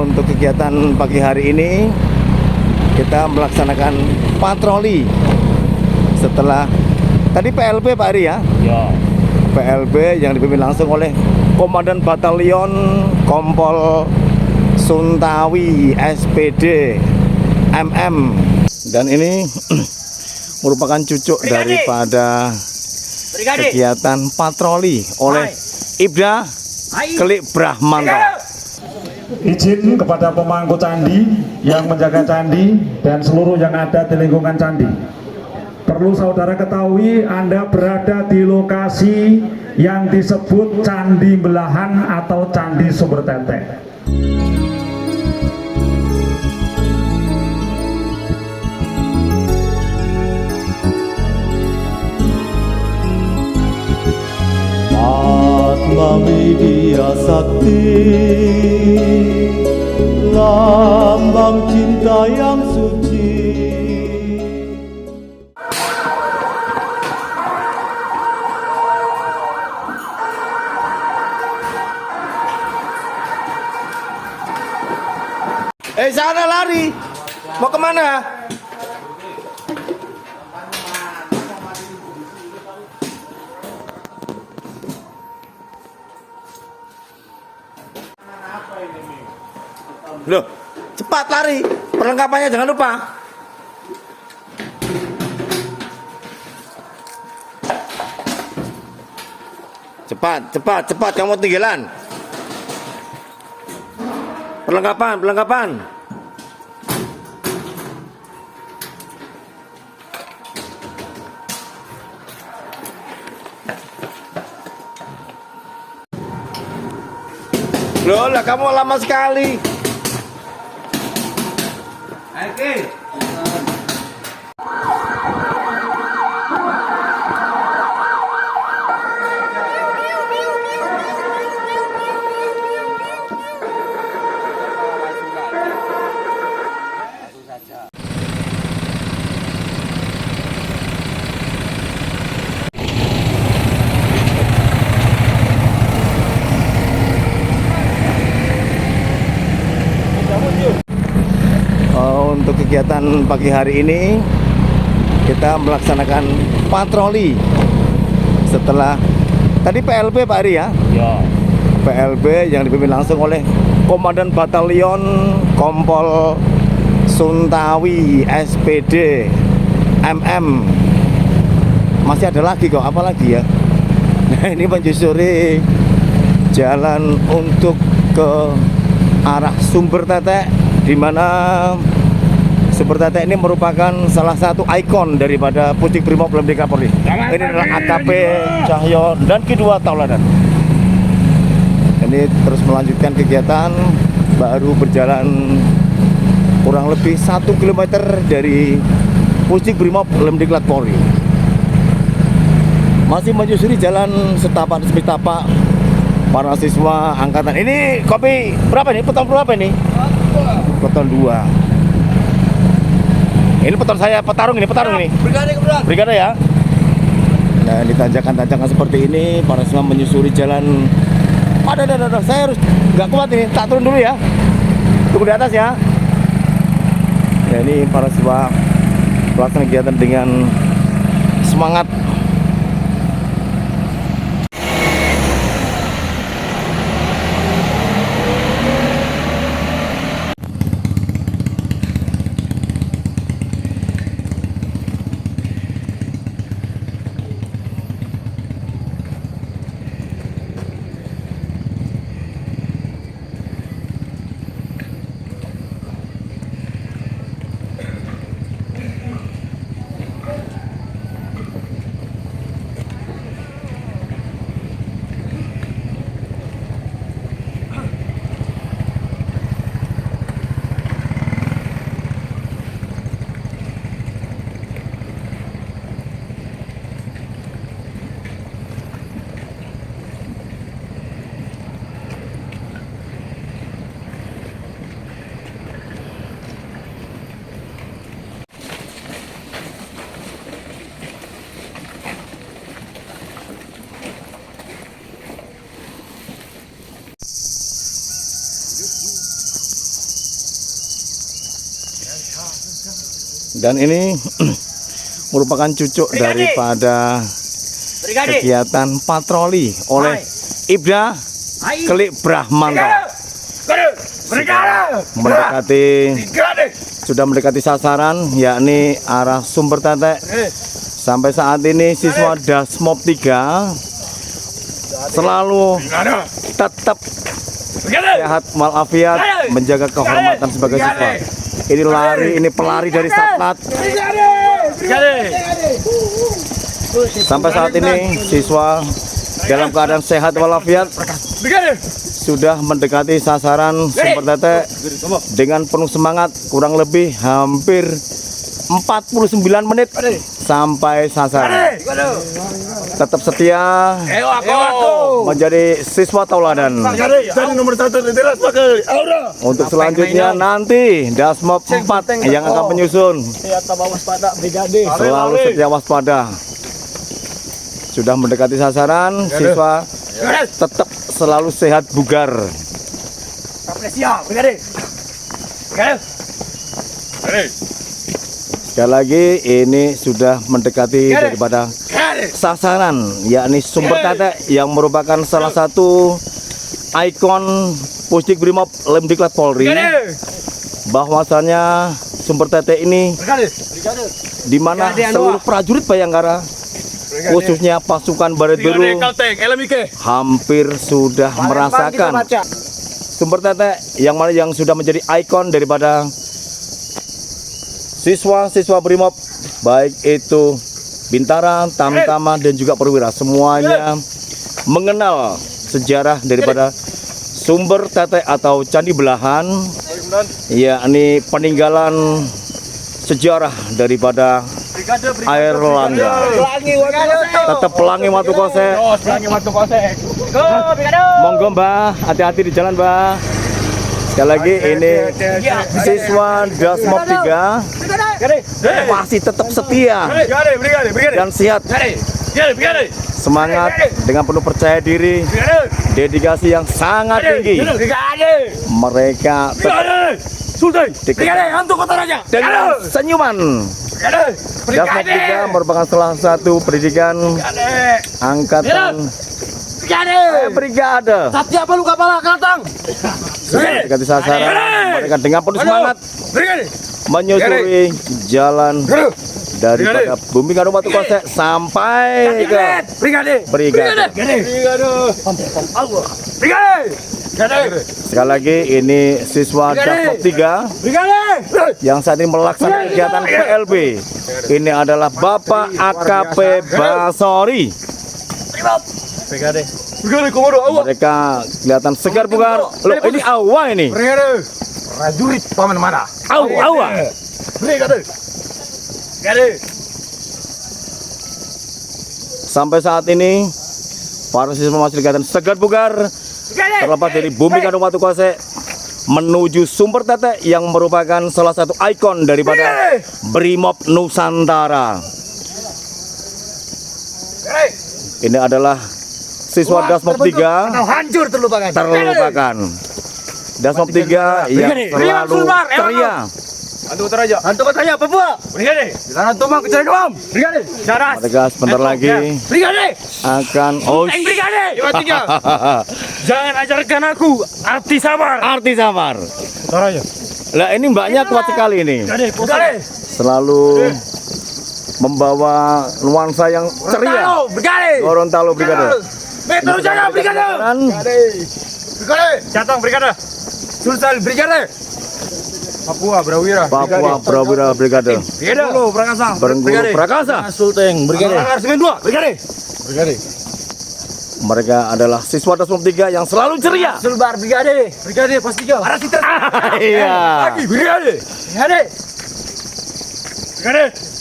Untuk kegiatan pagi hari ini kita melaksanakan patroli setelah tadi PLB Pak Ari ya? Ya. PLB yang dipimpin langsung oleh Komandan Batalion Kompol Suntawi SPD MM, dan ini merupakan cucuk daripada kegiatan patroli oleh Ibda Kelik Brahmanto. Izin kepada pemangku candi yang menjaga candi dan seluruh yang ada di lingkungan candi. Perlu saudara ketahui, Anda berada di lokasi yang disebut Candi Belahan atau Candi Sumber Tetek. Atma Widya Sakti, lambang cinta yang suci. Sana lari, mau kemana? Loh, cepat lari, perlengkapannya jangan lupa. Cepat, kamu tinggalan. Perlengkapan. Loh lah, kamu lama sekali. Oke. Untuk kegiatan pagi hari ini kita melaksanakan patroli setelah tadi PLB Pak Ari ya? Ya. PLB yang dipimpin langsung oleh Komandan Batalion Kompol Suntawi SPD MM. Masih ada lagi kok, apa lagi ya? Nah, ini menyusuri jalan untuk ke arah Sumber Tetek, di mana Sumber Tetek ini merupakan salah satu ikon daripada Pucik Brimob Lemdik Kapolri. Ini adalah AKP Cahyo dan Ki-2 Tauladan. Ini terus melanjutkan kegiatan, baru berjalan kurang lebih 1 km dari Pucik Brimob Lemdik Polri. Masih menyusuri jalan setapak demi setapak para siswa angkatan. Ini kopi berapa nih? Peton berapa ini? Peton 2. Ini peton saya petarung ini. Brigade ya. Nah, di tanjakan-tanjakan seperti ini para siswa menyusuri jalan. Ada. Saya harus nggak kuat ini. Tak turun dulu ya. Tunggu di atas ya. Nah, ini para siswa melaksanakan kegiatan dengan semangat. Dan ini merupakan cucuk daripada kegiatan patroli oleh Ibda Kelik Brahmanto. Sudah mendekati sasaran, yakni arah Sumber Tetek. Sampai saat ini siswa Dasmob 3 selalu tetap sehat walafiat, menjaga kehormatan sebagai siswa. Ini lari, ini pelari dari Satlat. Sampai saat ini siswa dalam keadaan sehat walafiat sudah mendekati sasaran Sumber Tetek dengan penuh semangat, kurang lebih hampir 49 menit sampai sasaran. Tetap setia menjadi siswa tauladan. Untuk selanjutnya nanti Dasmob 4 yang akan menyusun. Selalu setia waspada. Sudah mendekati sasaran, siswa tetap selalu sehat bugar. Sekali lagi ini sudah mendekati daripada sasaran, yakni Sumber Tetek yang merupakan salah satu ikon Pusdik Brimob Lemdiklat Polri. Bahwasanya Sumber Tetek ini di mana seluruh prajurit Bayangkara, khususnya pasukan Baret Biru, hampir sudah merasakan Sumber Tetek yang mana yang sudah menjadi ikon daripada siswa-siswa Brimob, baik itu Bintara, Tamtama, dan juga Perwira. Semuanya mengenal sejarah daripada Sumber Tetek atau Candi Belahan, yakni peninggalan sejarah daripada Air Langga. Tetap Pelangi Watu Kosek. Monggo Mbah, hati-hati di jalan Mbah. Sekali lagi ini siswa Dasmob 3 masih tetap setia dan sehat, semangat dengan penuh percaya diri, dedikasi yang sangat tinggi. Mereka dengan senyuman. Dasmob 3 merupakan salah satu pendidikan angkatan brigade. Satya Palu Kapala Kaltang. Mendekati sasaran, mereka dengan penuh semangat menyusuri jalan daripada Bumi Karo Watu Kosek sampai ke brigade. Sekali lagi ini siswa Dasmob 3 yang saat ini melaksanakan kegiatan PLB. Ini adalah Bapak AKP Basori. Mereka kelihatan segar bugar. Loh, ini awa ini. Prajurit paman mana? Awa. Sampai saat ini para siswa masih kelihatan segar bugar, terlepas dari Bumi Karo Watu Kosek menuju Sumber Tetek yang merupakan salah satu ikon daripada Brimob Nusantara. Ini adalah siswa Dasmob 3 hancur terlupakan. Dasmob 3 yang selalu ceria. Hantu Teraja Papua. Sana Tomang kejar Demam. Mereka sebentar lagi akan Jangan ajarkan aku arti sabar. Lah ini mbaknya kuat sekali ini. Selalu membawa nuansa yang ceria. Gorontalo Brigade. Metro Jaya Brigade. Jateng Brigade. Sulsel Brigade. Papua Prawira Brigade. Bengkulu Prakasa. Sulteng Brigade. Semen 2 Brigade. Mereka adalah siswa Dasmob 3 yang selalu ceria. Sulbar Brigade. Pas 3. Parasiter. Iya. Brigade.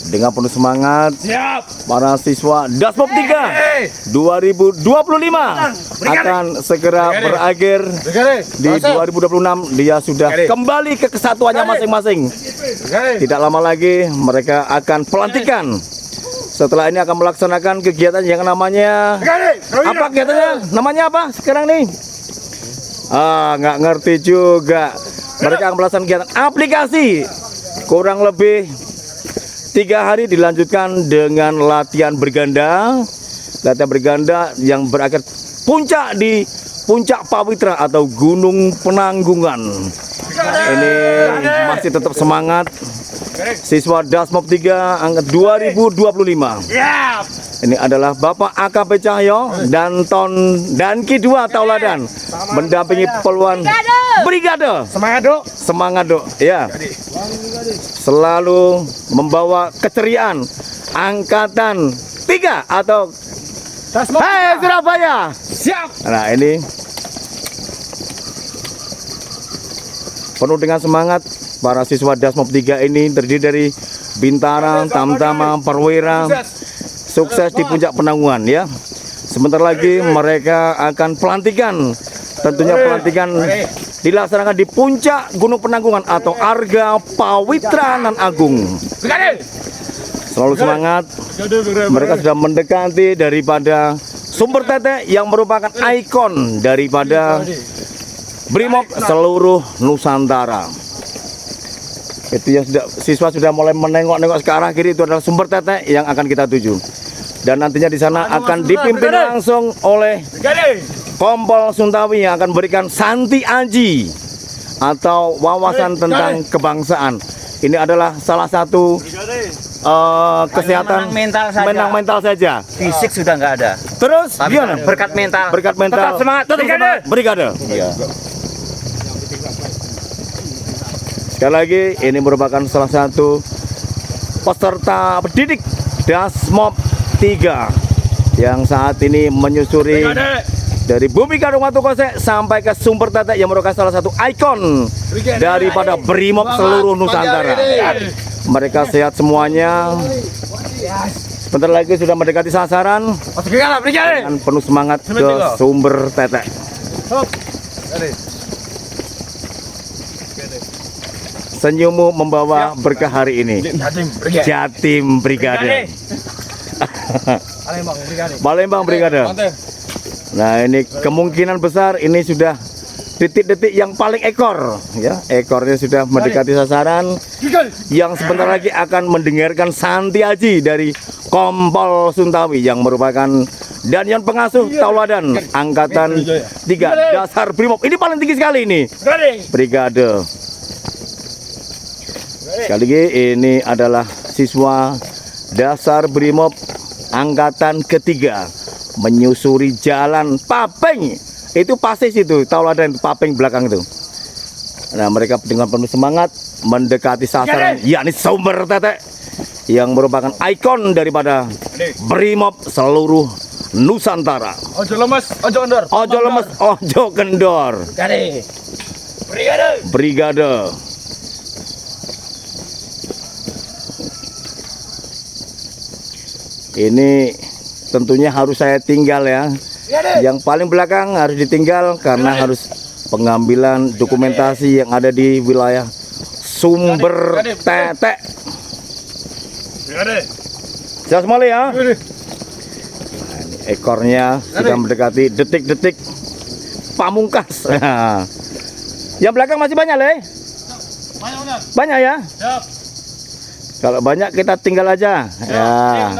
Dengan penuh semangat, para siswa Dasmob 3 2025 akan segera berakhir. Di 2026 dia sudah kembali ke kesatuannya masing-masing. Tidak lama lagi mereka akan pelantikan. Setelah ini akan melaksanakan kegiatan yang namanya apa kegiatannya? Namanya apa sekarang nih? Nggak ngerti juga. Mereka akan melaksanakan kegiatan aplikasi kurang lebih 3 hari dilanjutkan dengan latihan berganda. Latihan berganda yang berakhir puncak di Puncak Pawitra atau Gunung Penanggungan. Ini masih tetap semangat. Siswa Dasmob 3 angkat 2025. Ini adalah Bapak AKP Cahyo dan Danki 2 Tauladan mendampingi poluan Brigade. Semangat, Dok. Semangat, Dok. Ya. Selalu membawa keceriaan angkatan 3 atau Hai Surabaya. Siap. Nah, ini penuh dengan semangat. Para siswa Dasmob 3 ini terdiri dari Bintara, Tamtama, Perwira, sukses di Puncak Penanggungan ya. Sebentar lagi mereka akan pelantikan. Tentunya pelantikan dilaksanakan di Puncak Gunung Penanggungan atau Arga Pawitra Nan Agung. Selalu semangat. Mereka sudah mendekati daripada Sumber Tetek yang merupakan ikon daripada Brimob seluruh Nusantara. Itu yang siswa sudah mulai menengok-nengok ke arah kiri, itu adalah Sumber Tetek yang akan kita tuju. Dan nantinya di sana akan dipimpin langsung oleh Kompol Suntawi yang akan berikan Santi Aji atau wawasan tentang kebangsaan. Ini adalah salah satu kesehatan mental saja. Fisik sudah nggak ada. Terus gimana? Berkat mental. Berkat mental. Tetap semangat. Tetap semangat. Brigade. Iya. Sekali lagi ini merupakan salah satu peserta pendidik Dasmob 3 yang saat ini menyusuri dari Bumi Kadung Watu Kosek sampai ke Sumber Tetek yang merupakan salah satu ikon daripada Brimob seluruh Nusantara. Mereka sehat semuanya. Sebentar lagi sudah mendekati sasaran dengan penuh semangat ke Sumber Tetek. Senyummu membawa berkah hari ini. Jatim Brigade. Palembang Brigade. Nah, ini kemungkinan besar ini sudah detik-detik yang paling ekor ya. Ekornya sudah mendekati sasaran yang sebentar lagi akan mendengarkan Santi Aji dari Kompol Suntawi yang merupakan Danyon Pengasuh Tauladan angkatan 3 Dasar Brimob. Ini paling tinggi sekali ini. Brigade. Sekali lagi ini adalah siswa Dasar Brimob angkatan ketiga menyusuri jalan Papeng. Itu pasti situ Tauladan, Papeng belakang itu. Nah, mereka dengan penuh semangat mendekati sasaran yakni Sumber Tetek yang merupakan ikon daripada Brimob seluruh Nusantara. Ojo lemes, ojo kendor. Ojo lemes, ojo kendor. Brigade. Ini tentunya harus saya tinggal ya. Yang paling belakang harus ditinggal karena harus pengambilan dokumentasi yang ada di wilayah Sumber Tetek. Siap semua ya. Nah, ini ekornya sudah mendekati detik-detik pamungkas. Yang belakang masih banyak Le. Banyak ya. Kalau banyak kita tinggal aja. Ya.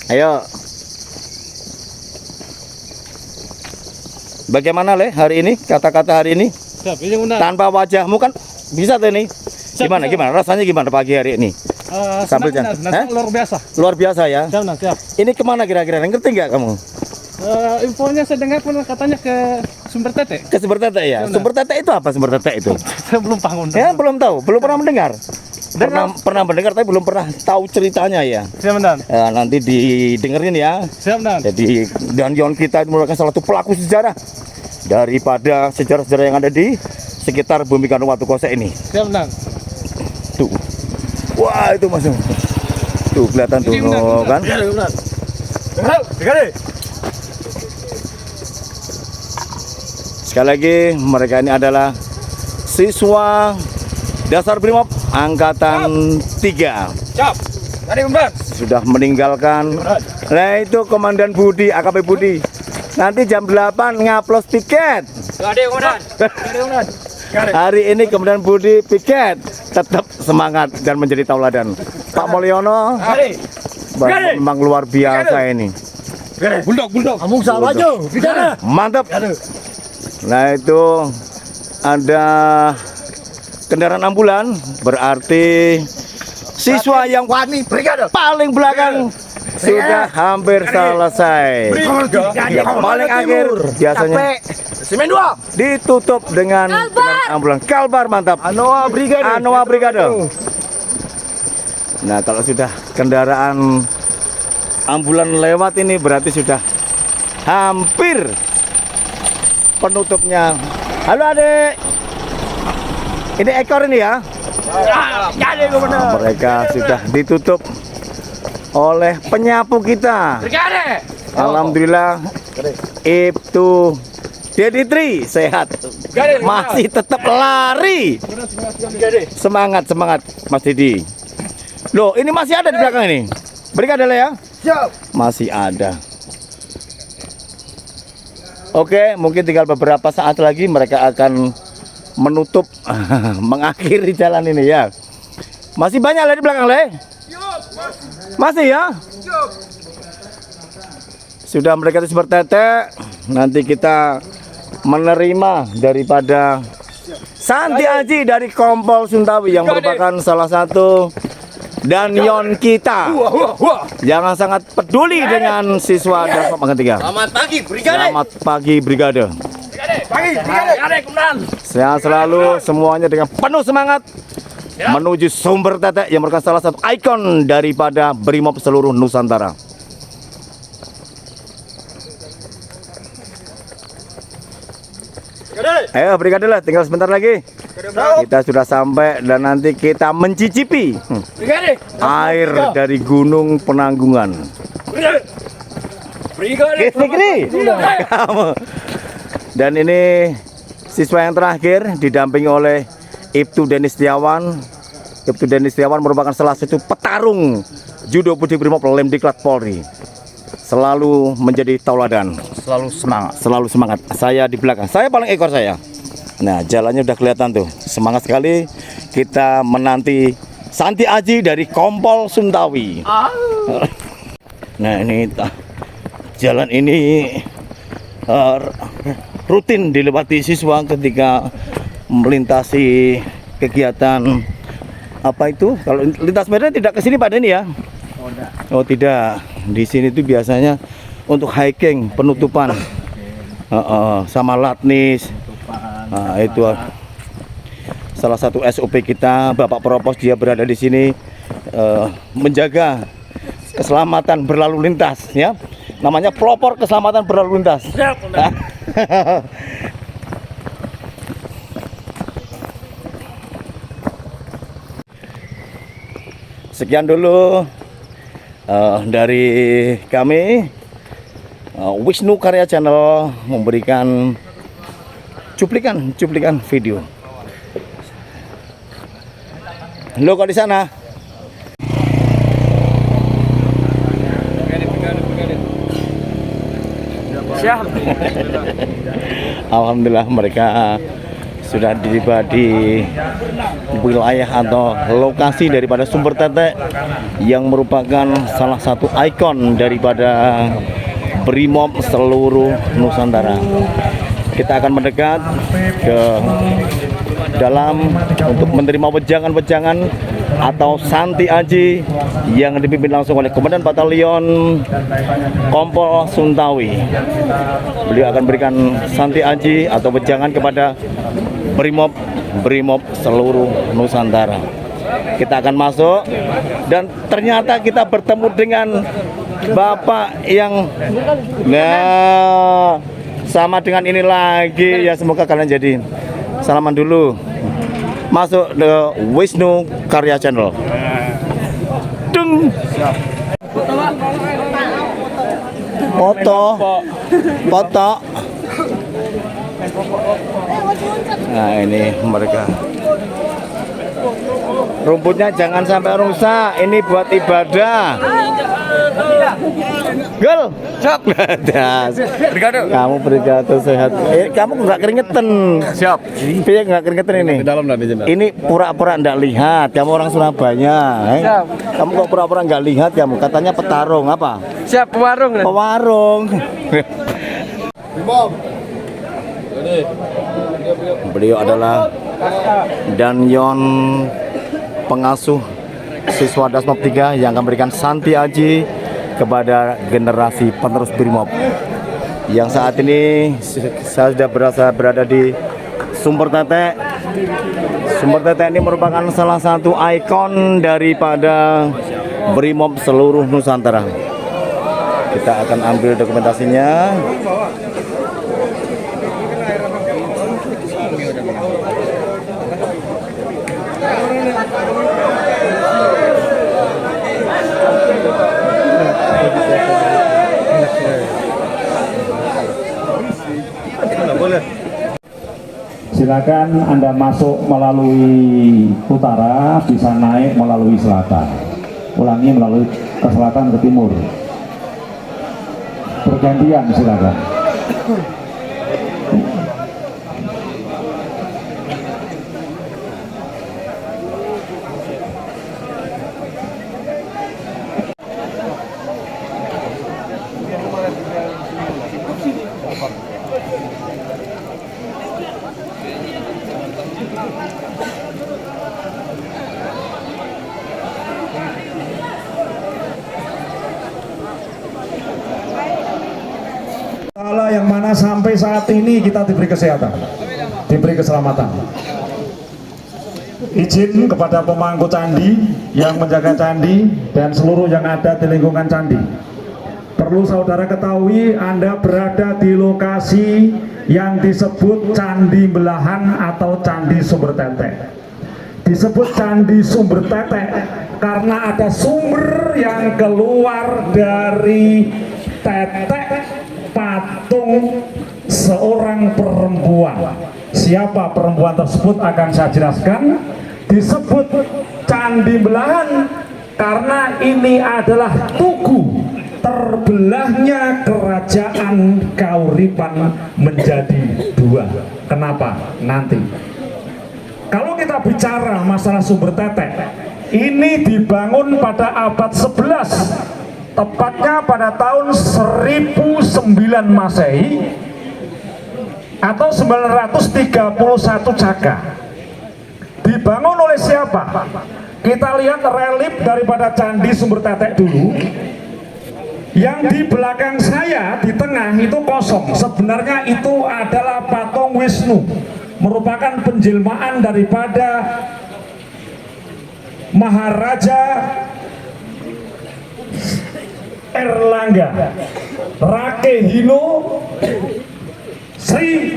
Ayo. Bagaimana Le hari ini? Kata-kata hari ini? Tanpa wajahmu kan bisa tuh nih. Gimana? Rasanya gimana pagi hari ini? Sambil jalan. Luar biasa. Luar biasa ya. Siap. Ini kemana kira-kira? Ngerti nggak kamu? Infonya saya dengar pun katanya ke Sumber Tetek. Ke Sumber Tetek ya. Sumber Tetek itu apa? Sumber Tetek itu? Saya belum paham. Ya belum tahu, belum pernah mendengar. Pernah mendengar tapi belum pernah tahu ceritanya ya. Siap, Dan. Nanti didengerin ya. Siap, Dan. Jadi Danyon kita itu merupakan salah satu pelaku sejarah daripada sejarah-sejarah yang ada di sekitar Bumi Kadung Watu Kosek ini. Siap, Dan. Tuh. Wah, itu masuk. Tuh kelihatan tuh kan. Sekali lagi mereka ini adalah siswa Dasar Brimob angkatan 3. Siap. Tadi Umran. Sudah meninggalkan. Nah, itu Komandan Budi, AKP Budi. Nanti jam 8 ngaplos piket. Hari ini Komandan Budi piket. Tetap semangat dan menjadi tauladan. Pak Mulyono memang luar biasa ini. Kamu salah aja. Mantap. Nah itu ada kendaraan ambulan, berarti siswa yang Wani, brigade. paling belakang sudah hampir selesai. Yang paling akhir biasanya Semen 2. ditutup dengan kendaraan ambulan. Kalbar, mantap. Anoa brigade. Anoa Brigade. Nah kalau sudah kendaraan ambulan lewat ini berarti sudah hampir penutupnya. Halo adik, ini ekor ini ya. Nah, mereka sudah ditutup oleh penyapu kita. Brigade. Alhamdulillah itu Dedi Tri sehat, masih tetap lari. Semangat Mas Dedi. Loh ini masih ada di belakang ini. Brigade ya. Siap. Masih ada. Oke, mungkin tinggal beberapa saat lagi mereka akan menutup, mengakhiri jalan ini ya. Masih banyak lah di belakang Le. Masih ya. Sudah mereka itu bertetek. Nanti kita menerima daripada Santi Aji dari Kompol Suntawi yang merupakan salah satu danyon kita yang sangat peduli dengan siswa dan Angkatan 3. Selamat pagi, brigade. Selamat pagi Brigade. Brigade, komandan. Sehat selalu semuanya dengan penuh semangat menuju sumber tetek yang merupakan salah satu ikon daripada Brimob seluruh Nusantara. Ayo Brigade lah, tinggal sebentar lagi. Kita sudah sampai dan nanti kita mencicipi Brigade. air dari Gunung Penanggungan. Brigade. Kamu. Dan ini siswa yang terakhir didampingi oleh Ibtu Denis Setiawan. Ibtu Denis Setiawan merupakan salah satu petarung judo putih Brimob Lemdiklat Polri. Selalu menjadi tauladan, selalu semangat. Saya di belakang, saya paling ekor saya. Nah jalannya udah kelihatan tuh, semangat sekali. Kita menanti Santi Aji dari Kompol Suntawi. Nah ini jalan ini rutin dilewati siswa ketika melintasi kegiatan apa itu? Kalau lintas medan tidak ke sini Pak Deni ya? Oh tidak, di sini tuh biasanya untuk hiking penutupan sama latnis. Nah, itu salah satu SOP kita. Bapak Propos dia berada di sini menjaga keselamatan berlalu lintas ya. Namanya pelopor keselamatan berlalu lintas. Sekian dulu dari kami Wisnu Karya Channel memberikan cuplikan video. Lo kok di sana? Alhamdulillah mereka sudah tiba di wilayah atau lokasi daripada sumber tetek yang merupakan salah satu ikon daripada Brimob seluruh Nusantara. Kita akan mendekat ke dalam untuk menerima wejangan-wejangan atau Santi Aji yang dipimpin langsung oleh Komandan Batalion Kompol Suntawi. Beliau akan berikan Santi Aji atau wejangan kepada Brimob seluruh Nusantara. Kita akan masuk dan ternyata kita bertemu dengan Bapak yang sama dengan ini lagi ya, semoga kalian jadi salaman dulu. Masuk ke Wisnu Karya Channel. Dung. Foto. Nah ini mereka. Rumputnya jangan sampai rusak. Ini buat ibadah. Gol. Siap. Das. Brigade. Kamu brigade sehat. Kamu nggak keringetan. Siap. Piye nggak keringetan ini? Di dalam dan di dalam. Ini pura-pura nggak lihat. Kamu orang Surabaya. Kamu kok pura-pura nggak lihat kamu? Katanya petarung apa? Siap pewarung. Pewarung. Beliau adalah Danyon, pengasuh siswa Dasmop 3 yang akan memberikan Santi Aji kepada generasi penerus Brimob. Yang saat ini saya sudah berada di Sumber Tetek. Sumber Tetek ini merupakan salah satu ikon daripada Brimob seluruh Nusantara. Kita akan ambil dokumentasinya. Silakan Anda masuk melalui utara, bisa naik melalui selatan. Ulangi melalui ke selatan ke timur. Bergantian silakan. Yang mana sampai saat ini kita diberi kesehatan, diberi keselamatan. Izin kepada pemangku candi yang menjaga candi dan seluruh yang ada di lingkungan candi. Perlu saudara ketahui, Anda berada di lokasi yang disebut Candi Belahan atau Candi Sumber Tetek. Disebut Candi Sumber Tetek karena ada sumber yang keluar dari tetek patung seorang perempuan. Siapa perempuan tersebut akan saya jelaskan. Disebut Candi Belahan karena ini adalah tugu terbelahnya kerajaan Kauripan menjadi dua. Kenapa? Nanti. Kalau kita bicara masalah Sumber Tetek, ini dibangun pada abad 11. Tepatnya pada tahun 1009 Masehi atau 931 Caka. Dibangun oleh siapa? Kita lihat relief daripada Candi Sumber Tetek dulu. Yang di belakang saya di tengah itu kosong. Sebenarnya itu adalah patung Wisnu, merupakan penjelmaan daripada Maharaja Erlangga Rakehino Sri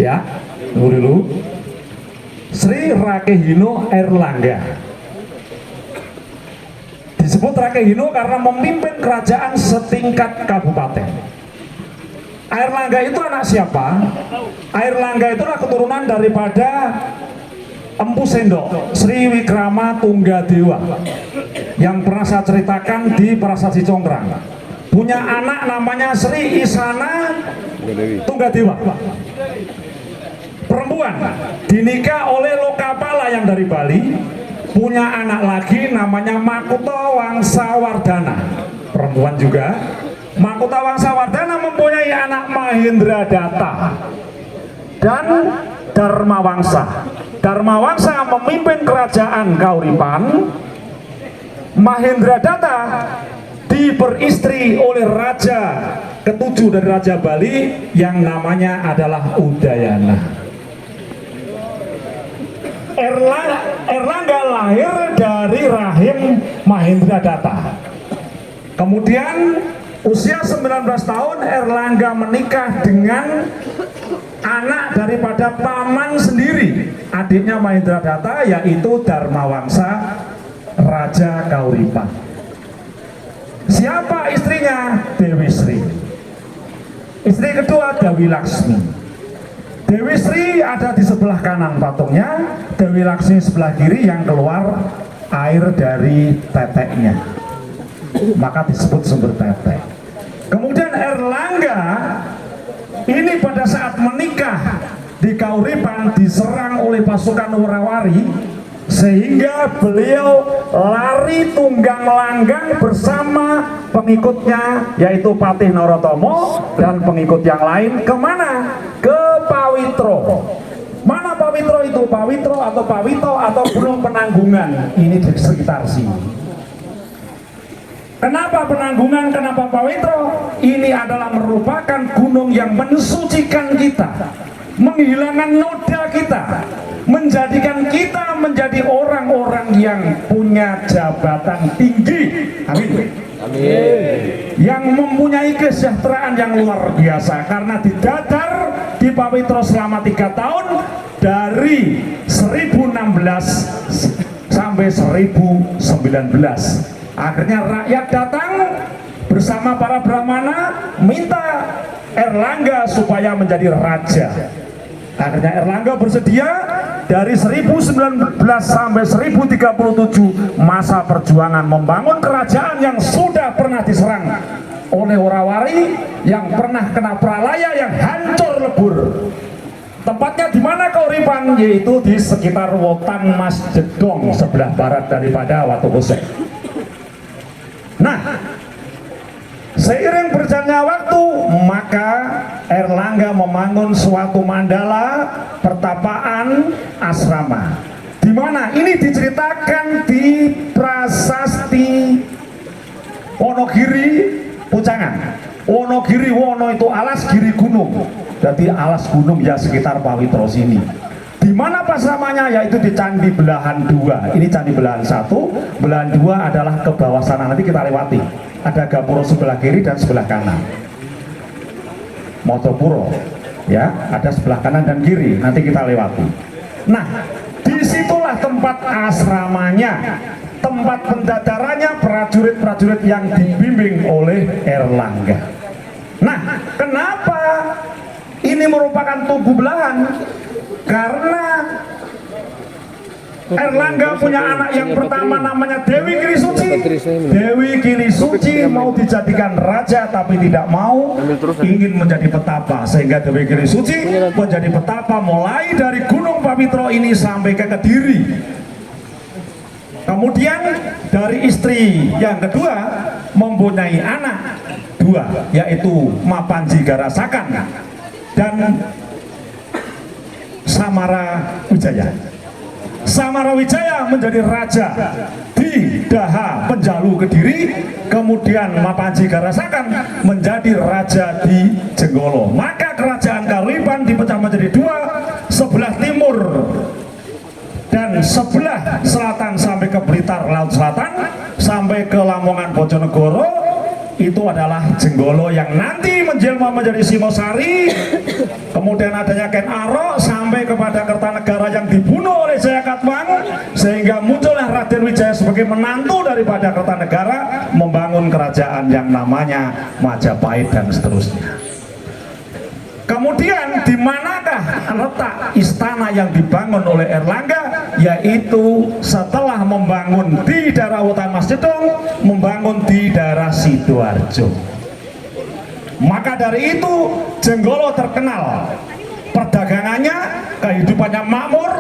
ya, tunggu dulu. Sri Rakehino Erlangga. Disebut Rakehino karena memimpin kerajaan setingkat kabupaten. Airlangga itu anak siapa? Airlangga itu adalah keturunan daripada Empu Sendok, Sri Wikrama Tunggadewa, yang pernah saya ceritakan di Prasasti Congkrang. Punya anak namanya Sri Isana Tunggadewa, perempuan, dinikah oleh Lokapala yang dari Bali. Punya anak lagi namanya Makuta Wangsawardhana, perempuan juga. Makuta Wangsawardhana mempunyai anak Mahendra Datta dan Dharma Wangsa. Dharma Wangsa memimpin kerajaan Kauripan. Mahendra Datta diperistri oleh raja ketujuh dari Raja Bali yang namanya adalah Udayana. Erlangga lahir dari rahim Mahendra Datta. Kemudian usia 19 tahun Erlangga menikah dengan anak daripada paman sendiri, adiknya Mahendra Datta, yaitu Dharma Wangsa, Raja Kauripan. Siapa istrinya? Dewi Sri. Istri kedua Dewi Laksmi. Dewi Sri ada di sebelah kanan patungnya, Dewi Laksmi sebelah kiri yang keluar air dari teteknya, maka disebut sumber tetek. Kemudian Erlangga ini pada saat menikah di Kauripan diserang oleh pasukan Warawari, sehingga beliau lari tunggang langgang bersama pengikutnya yaitu Patih Norotomo dan pengikut yang lain kemana? Ke Pawitro. Mana Pawitro itu? Pawitro atau Pawito atau Gunung Penanggungan, ini di sekitar sini. Kenapa Penanggungan? Kenapa Pawitro? Ini adalah merupakan gunung yang mensucikan kita, menghilangkan noda kita, menjadikan kita menjadi orang-orang yang punya jabatan tinggi. Amin. Yang mempunyai kesejahteraan yang luar biasa, karena didadar di Pawitro selama 3 tahun dari 1016 sampai 1019. Akhirnya rakyat datang bersama para Brahmana minta Erlangga supaya menjadi raja. Akhirnya Erlangga bersedia. Dari 1019 sampai 1037 masa perjuangan membangun kerajaan yang sudah pernah diserang oleh Warawari, yang pernah kena pralaya yang hancur lebur. Tempatnya di mana Kauripan? Yaitu di sekitar Wotan Mas Jedong, sebelah barat daripada Watu Kosek. Nah, seiring berjalannya waktu, maka Erlangga membangun suatu mandala pertapaan asrama. Di mana ini diceritakan di Prasasti Wonogiri Pucangan. Wonogiri, Wono itu alas, giri gunung. Jadi alas gunung ya sekitar Pawitro sini. Di mana pasramanya? Yaitu di Candi Belahan 2. Ini Candi Belahan 1, Belahan 2 adalah ke bawah sana, nanti kita lewati. Ada Gapuro sebelah kiri dan sebelah kanan. Motopuro, ya, ada sebelah kanan dan kiri, nanti kita lewati. Nah, disitulah tempat asramanya, tempat pendadarannya prajurit-prajurit yang dibimbing oleh Erlangga. Nah, kenapa ini merupakan tugu belahan? Karena Erlangga punya anak yang pertama namanya Dewi Giri Suci. Dewi Giri Suci mau dijadikan raja tapi tidak mau, ingin menjadi petapa, sehingga Dewi Giri Suci menjadi petapa mulai dari Gunung Pawitro ini sampai ke Kediri. Kemudian dari istri yang kedua mempunyai anak 2, yaitu Mapanji Garasakan dan Samara Wijaya. Samara Wijaya menjadi raja di Daha Penjalu Kediri, kemudian Mapanji Garasakan menjadi raja di Jenggolo. Maka kerajaan Kauripan dipecah menjadi 2, sebelah timur dan sebelah selatan sampai ke Blitar Laut Selatan sampai ke Lamongan Bojonegoro. Itu adalah Jenggolo yang nanti menjelma menjadi Singosari, kemudian adanya Ken Arok sampai kepada Kertanegara yang dibunuh oleh Jayakatwang, sehingga muncullah Raden Wijaya sebagai menantu daripada Kertanegara membangun kerajaan yang namanya Majapahit dan seterusnya. Kemudian di manakah letak istana yang dibangun oleh Erlangga? Yaitu setelah membangun di daerah Wotan Mas Jedong, membangun di daerah Sidoarjo. Maka dari itu Jenggolo terkenal perdagangannya, kehidupannya makmur,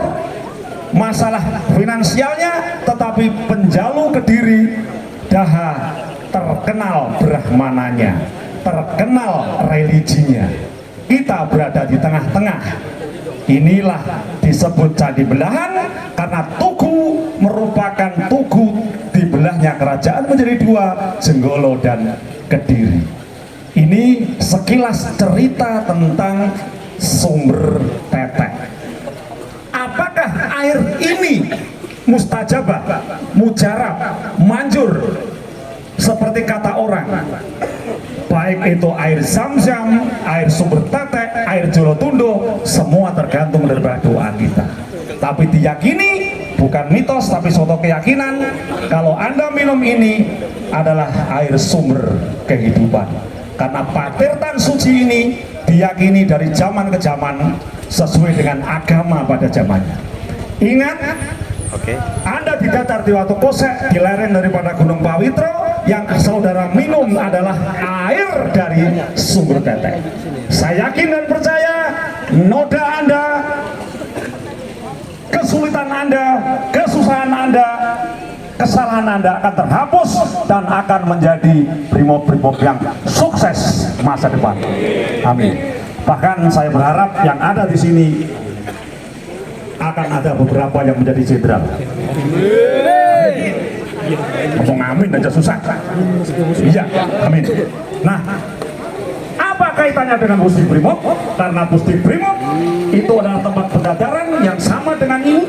masalah finansialnya, tetapi Penjalu Kediri Daha terkenal Brahmananya, terkenal religinya. Kita berada di tengah-tengah. Inilah disebut Candi Belahan karena tugu merupakan tugu dibelahnya kerajaan menjadi 2, Jenggolo dan Kediri. Ini sekilas cerita tentang sumber tetek. Apakah air ini mustajabah, mujarab, manjur seperti kata orang? Baik itu air Zam-Zam, air sumber tetek, air Jolotundo, semua tergantung dari doa kita. Tapi diyakini, bukan mitos tapi suatu keyakinan, kalau Anda minum ini adalah air sumber kehidupan. Karena Patirtan suci ini diyakini dari zaman ke zaman sesuai dengan agama pada zamannya. Ingat, Anda di datar di Watu Kosek, di lereng daripada Gunung Pawitro, yang saudara minum adalah air dari sumber tetek. Saya yakin dan percaya, noda Anda, kesulitan Anda, kesusahan Anda, kesalahan Anda akan terhapus dan akan menjadi brimob-brimob yang sukses masa depan. Amin. Bahkan saya berharap yang ada di sini akan ada beberapa yang menjadi jenderal. Ngomong amin aja susah. Iya, amin. Nah, apa kaitannya dengan Pusti Brimob? Karena Pusti Brimob itu adalah tempat pendadaran yang sama dengan ini.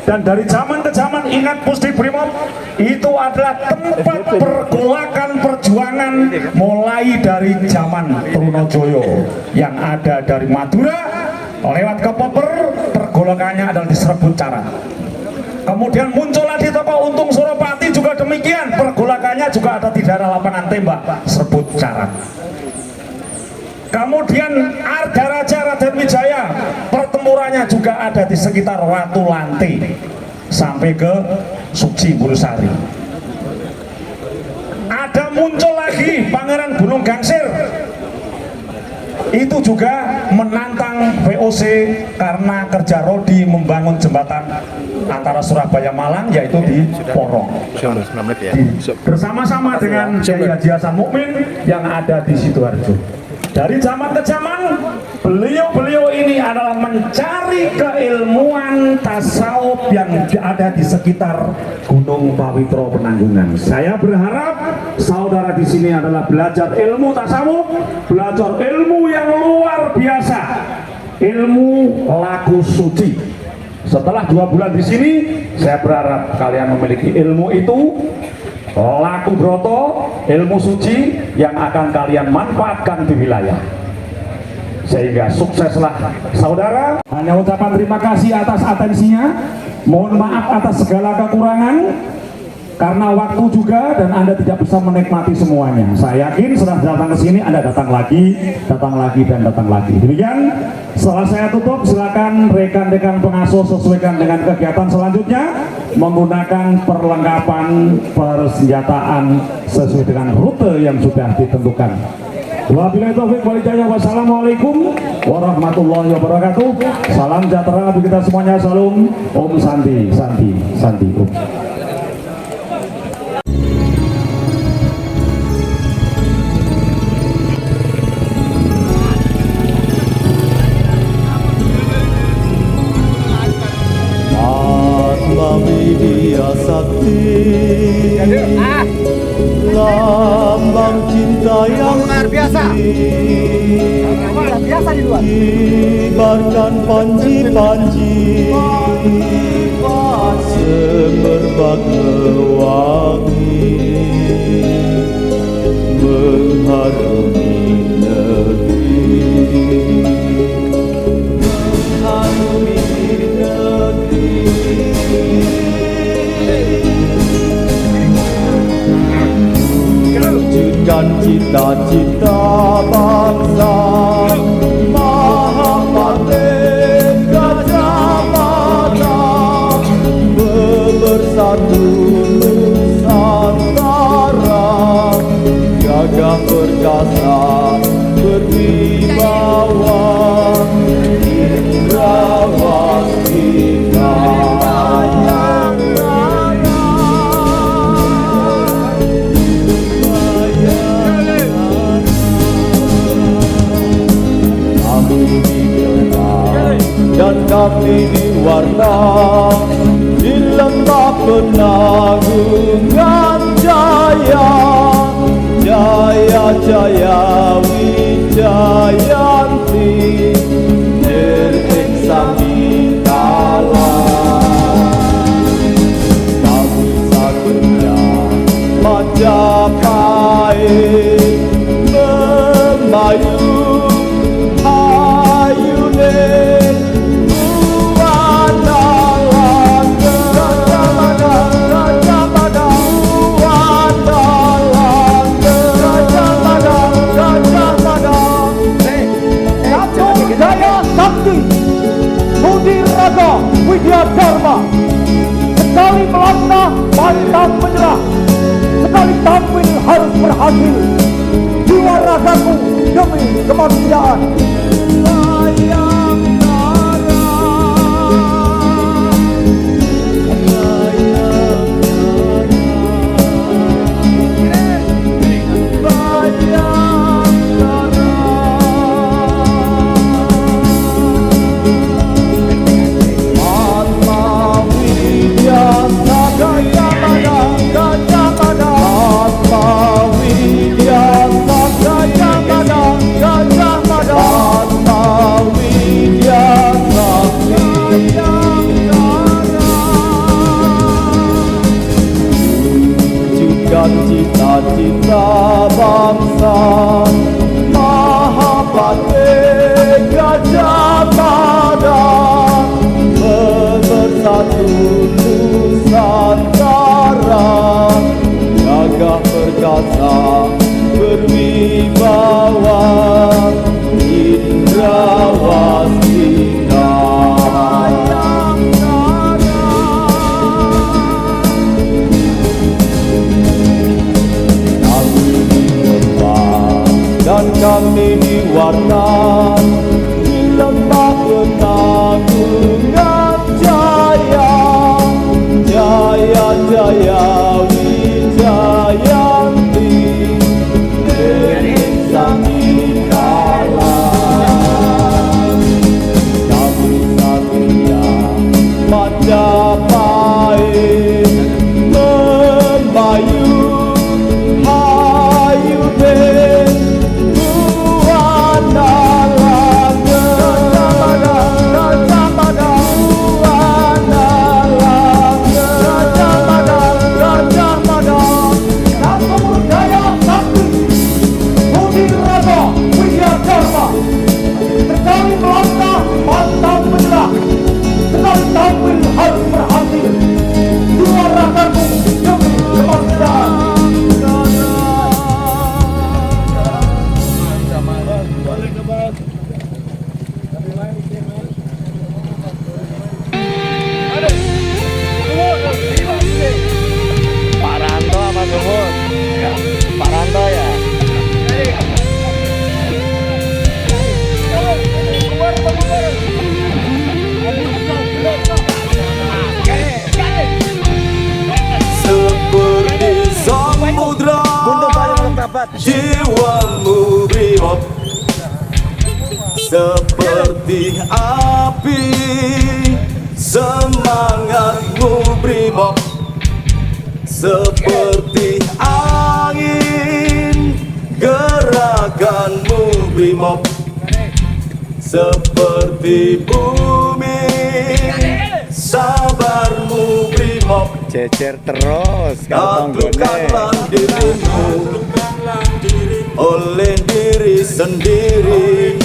Dan dari zaman ke zaman, ingat, Pusti Brimob itu adalah tempat pergolakan perjuangan mulai dari zaman Trunojoyo yang ada dari Madura lewat ke Popper, pergolakannya adalah di Serbut Cara. Kemudian muncullah di Toko Untung Suropati juga demikian, pergolakannya juga ada di daerah lapangan tembak Serbut Cara. Kemudian Ardaraja Raden Wijaya, pertempurannya juga ada di sekitar Watu Lante sampai ke Suci Bulusari. Ada muncul lagi Pangeran Gunung Gangsir, itu juga menantang VOC karena kerja Rodi membangun jembatan antara Surabaya Malang, yaitu di Porong, bersama-sama dengan Kiai Haji Hasan Mukmin yang ada di Sidoarjo. Dari zaman ke zaman, beliau-beliau ini adalah mencari keilmuan tasawuf yang ada di sekitar Gunung Pawitro Penanggungan. Saya berharap saudara di sini adalah belajar ilmu tasawuf, belajar ilmu yang luar biasa, ilmu laku suci. Setelah 2 bulan di sini, saya berharap kalian memiliki ilmu itu, laku broto, ilmu suci yang akan kalian manfaatkan di wilayah, sehingga sukseslah saudara. Hanya ucapan terima kasih atas atensinya, mohon maaf atas segala kekurangan karena waktu juga dan Anda tidak bisa menikmati semuanya. Saya yakin setelah datang ke sini Anda datang lagi dan datang lagi. Demikian, setelah saya tutup, silakan rekan-rekan pengasuh sesuaikan dengan kegiatan selanjutnya menggunakan perlengkapan persenjataan sesuai dengan rute yang sudah ditentukan. Wabillahi taufiq wal hidayah. Wassalamualaikum warahmatullahi wabarakatuh. Salam sejahtera bagi kita semuanya. Salam Om Santi, Santi, Santi Om. Widya Sakti, lambang cinta yang kibarkan panji-panji, semerbak mewangi, mengharumi negeri, mengharumi negeri. Wujudkan cita-cita bangsa, Maha Merdeka Jabata, bersatu Nusantara, gagah perkasa berwibawa, indrawastika. Dan kami diwarna di lembah Penanggungan Jaya, Jaya Jaya Wijayanti, Nirting Sambitala. Kami satunya Majapahit memayu Sakti. Sekali melangkah pantang menyerah, sekali tampil harus berhasil. Jiwa ragaku demi kemanusiaan. Cita-cita bangsa Mahabate Gajah Mada bersatu Nusantara, gagah perkasa berwibawa Indrawastika. Dan kami diwarna di lembah penanggungan jaya, jaya jaya Wijayanti, Dewi Sangikala. Kami satria Majapahit membayung hayu deh. Sekali melangkah pantang menyerah, sekali tampil harus berhasil. Jiwa ragaku demi kemanusiaan. Pak Ranto apa Sumut? Pak Ranto ya. Seperti samudra jiwamu brimob, seperti api semangatmu brimob, seperti angin gerakanmu brimob, seperti bumi sabarmu brimob. Cecer terus kalau Taklukkanlah dirimu oleh diri sendiri,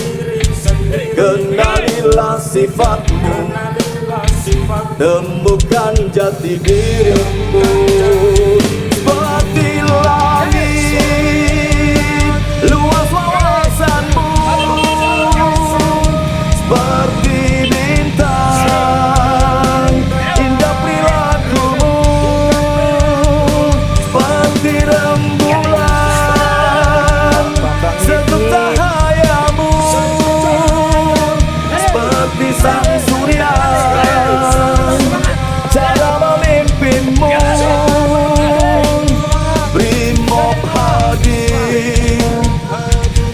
kenalilah sifatmu, temukan jati dirimu. Seperti langit luas wawasanmu, seperti bintang indah perilakumu, seperti rembulan sejuk cahayamu, seperti sang surya cara memimpinmu. Brimob hadir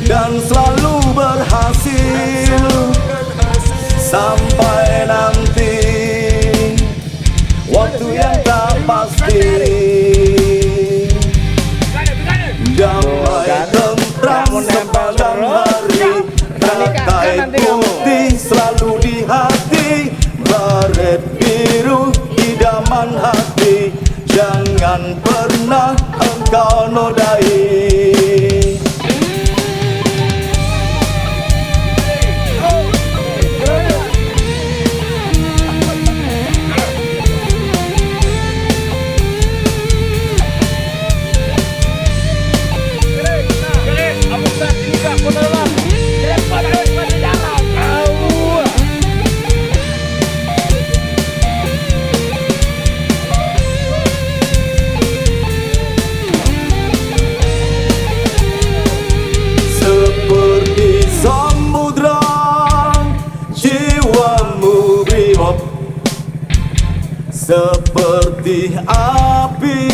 dan selalu berhasil sampai nanti waktu yang tak pasti. Damai tentram sepanjang hari, rakai putih selalu di hati, baret biru idaman hati, jangan pernah engkau nodai. seperti api,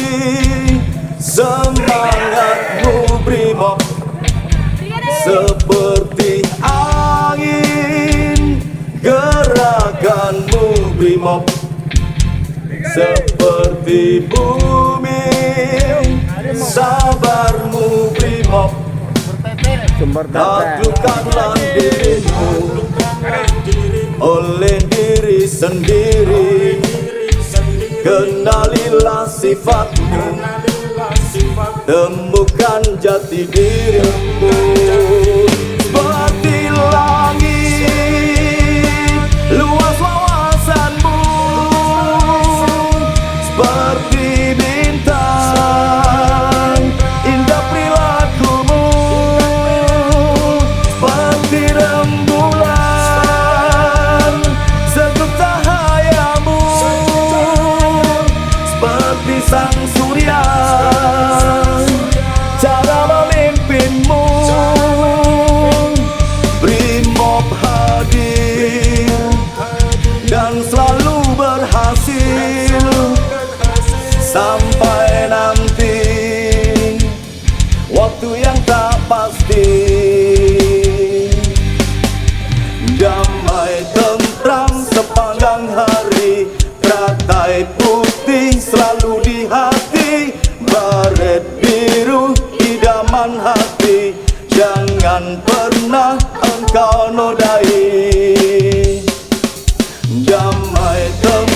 semangatmu brimob, seperti angin, gerakanmu brimob, seperti bumi, sabarmu brimob. Taklukkanlah dirimu oleh diri sendiri, kenalilah sifatmu, temukan jati dirimu. Seperti langit luas wawasanmu, seperti bintang indah perilakumu, seperti rembulan sejuk cahayamu, seperti sang surya cara memimpinmu. Brimob hadir dan selalu berhasil sampai nanti waktu yang tak pasti. Damai tentram sepanjang hari, teratai putih selalu di hati, baret biru idaman hati, jangan pernah engkau nodai. Damai tentram